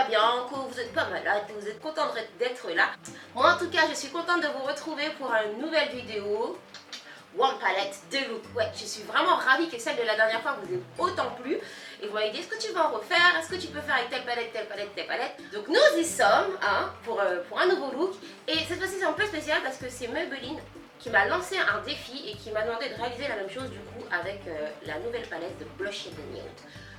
bien, que vous n'êtes pas malade, que vous êtes content d'être là. Moi en tout cas, je suis contente de vous retrouver pour une nouvelle vidéo. One palette, 2 looks. Ouais, je suis vraiment ravie que celle de la dernière fois vous ait autant plu. Et vous m'avez dit, est-ce que tu vas en refaire? Est-ce que tu peux faire avec telle palette, telle palette, telle palette? Donc nous y sommes hein, pour un nouveau look. Et cette fois-ci c'est un peu spécial parce que c'est Maybelline qui m'a lancé un défi et qui m'a demandé de réaliser la même chose du coup avec la nouvelle palette de Blush and Nude.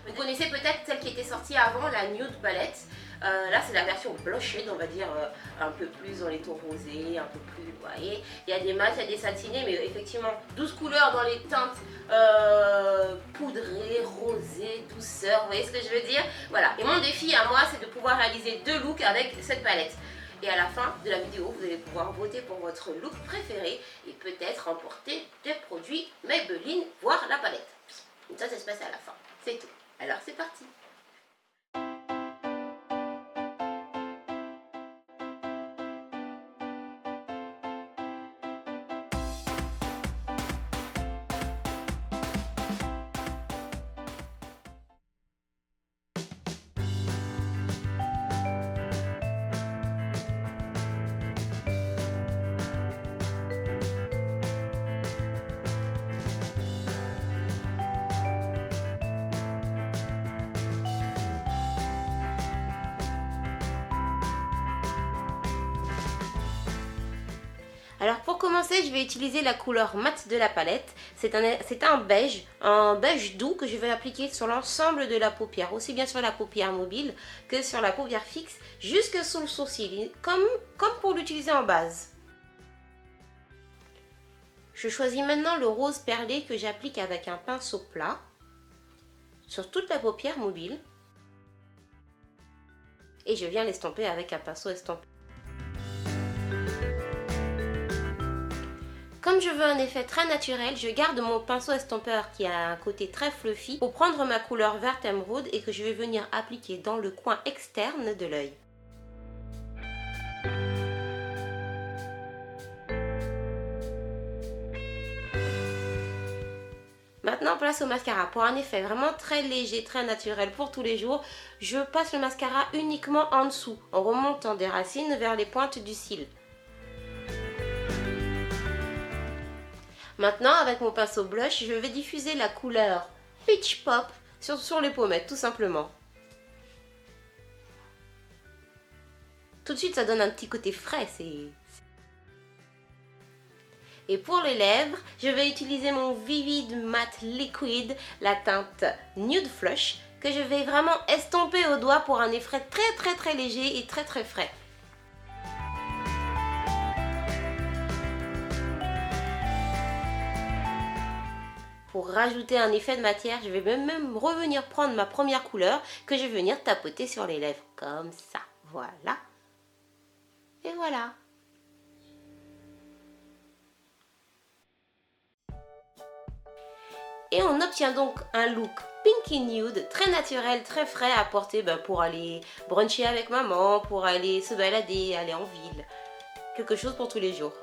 Vous connaissez peut-être celle qui était sortie avant, la Nude palette. Là c'est la version blushée, on va dire un peu plus dans les tons rosés, un peu plus, vous voyez. Il y a des mats, il y a des satinés, mais effectivement 12 couleurs dans les teintes poudrées, rosées, douceur, vous voyez ce que je veux dire? Voilà, et mon défi à moi c'est de pouvoir réaliser 2 looks avec cette palette. Et à la fin de la vidéo, vous allez pouvoir voter pour votre look préféré et peut-être remporter des produits Maybelline, voire la palette. Ça se passe à la fin, c'est tout. Alors c'est parti. Alors pour commencer, je vais utiliser la couleur mat de la palette. C'est un beige doux que je vais appliquer sur l'ensemble de la paupière, aussi bien sur la paupière mobile que sur la paupière fixe, jusque sous le sourcil, comme pour l'utiliser en base. Je choisis maintenant le rose perlé que j'applique avec un pinceau plat sur toute la paupière mobile. Et je viens l'estomper avec un pinceau estampé. Comme je veux un effet très naturel, je garde mon pinceau estompeur qui a un côté très fluffy pour prendre ma couleur verte émeraude et que je vais venir appliquer dans le coin externe de l'œil. Maintenant, place au mascara. Pour un effet vraiment très léger, très naturel pour tous les jours, je passe le mascara uniquement en dessous, en remontant des racines vers les pointes du cil. Maintenant, avec mon pinceau blush, je vais diffuser la couleur Peach Pop sur les pommettes, tout simplement. Tout de suite, ça donne un petit côté frais. Et pour les lèvres, je vais utiliser mon Vivid Matte Liquid, la teinte Nude Flush, que je vais vraiment estomper au doigt pour un effet très léger et très frais. Pour rajouter un effet de matière, je vais même revenir prendre ma première couleur que je vais venir tapoter sur les lèvres, comme ça, voilà. Et voilà. Et on obtient donc un look pinky nude, très naturel, très frais à porter pour aller bruncher avec maman, pour aller se balader, aller en ville. Quelque chose pour tous les jours.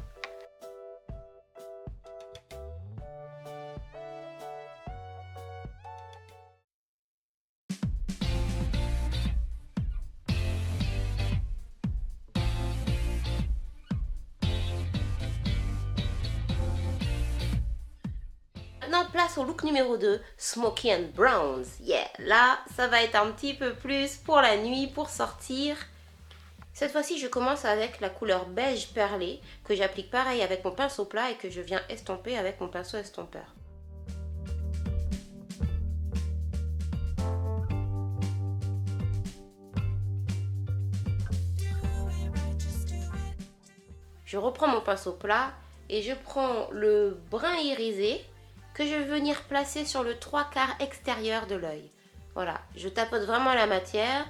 Maintenant, place au look numéro 2, Smoky and Browns. Yeah, là, ça va être un petit peu plus pour la nuit, pour sortir. Cette fois-ci, je commence avec la couleur beige perlé, que j'applique pareil avec mon pinceau plat et que je viens estomper avec mon pinceau estompeur. Je reprends mon pinceau plat et je prends le brun irisé que je vais venir placer sur le 3/4 extérieur de l'œil. Voilà, je tapote vraiment la matière.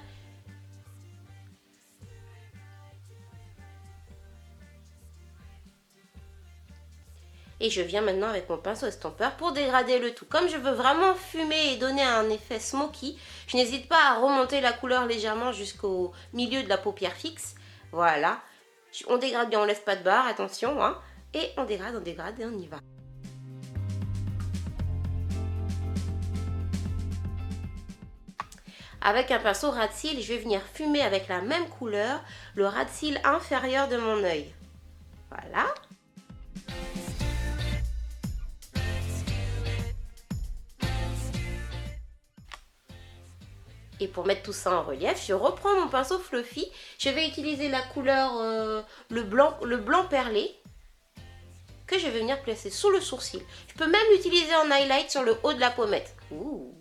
Et je viens maintenant avec mon pinceau estompeur pour dégrader le tout. Comme je veux vraiment fumer et donner un effet smoky, je n'hésite pas à remonter la couleur légèrement jusqu'au milieu de la paupière fixe. Voilà. On dégrade bien, on laisse pas de barre, attention, hein. Et on dégrade et on y va. avec un pinceau ras de cils, je vais venir fumer avec la même couleur le ras de cils inférieur de mon œil. Voilà. Et pour mettre tout ça en relief, je reprends mon pinceau Fluffy. Je vais utiliser la couleur le blanc perlé que je vais venir placer sous le sourcil. Je peux même l'utiliser en highlight sur le haut de la pommette. Ouh.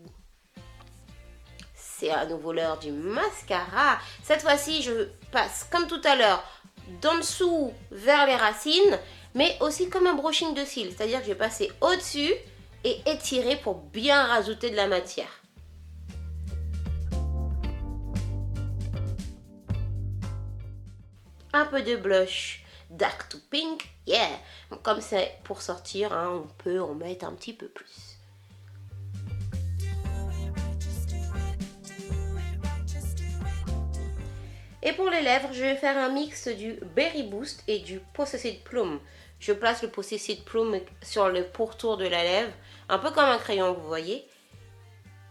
C'est à nouveau l'heure du mascara. Cette fois-ci, je passe comme tout à l'heure d'en dessous vers les racines, mais aussi comme un brushing de cils. C'est-à-dire que je vais passer au-dessus et étirer pour bien rajouter de la matière. Un peu de blush dark to pink, yeah. Comme c'est pour sortir, hein, on peut en mettre un petit peu plus. Et pour les lèvres, je vais faire un mix du Berry Boost et du Possessed Plum. Je place le Possessed Plum sur le pourtour de la lèvre, un peu comme un crayon, vous voyez.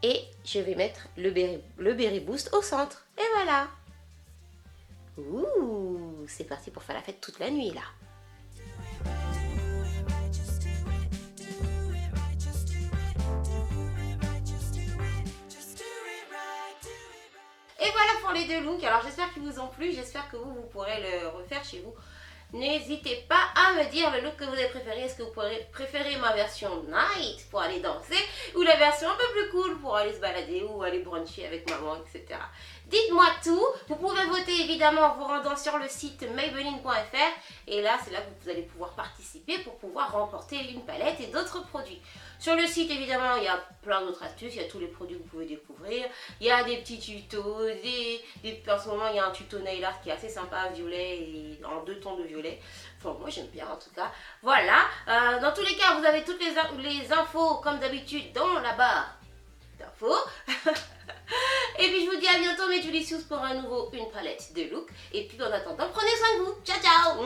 Et je vais mettre le Berry Boost au centre. Et voilà. Ouh, c'est parti pour faire la fête toute la nuit là. Et voilà pour les deux looks. Alors j'espère qu'ils vous ont plu, j'espère que vous pourrez le refaire chez vous. N'hésitez pas à me dire le look que vous avez préféré. Est-ce que vous préférez ma version night pour aller danser ou la version un peu plus cool pour aller se balader ou aller bruncher avec maman, etc. Dites-moi tout. Vous pouvez voter évidemment en vous rendant sur le site maybelline.fr et là c'est là que vous allez pouvoir participer pour pouvoir remporter une palette et d'autres produits. Sur le site évidemment il y a plein d'autres astuces, il y a tous les produits que vous pouvez découvrir, il y a des petits tutos, en ce moment il y a un tuto nail art qui est assez sympa, violet et en 2 tons de violet. Enfin moi j'aime bien en tout cas. Voilà, dans tous les cas vous avez toutes les infos comme d'habitude dans la barre d'infos. Et puis je vous dis à bientôt mes Julicious pour une palette de look. Et puis en attendant prenez soin de vous. Ciao ciao.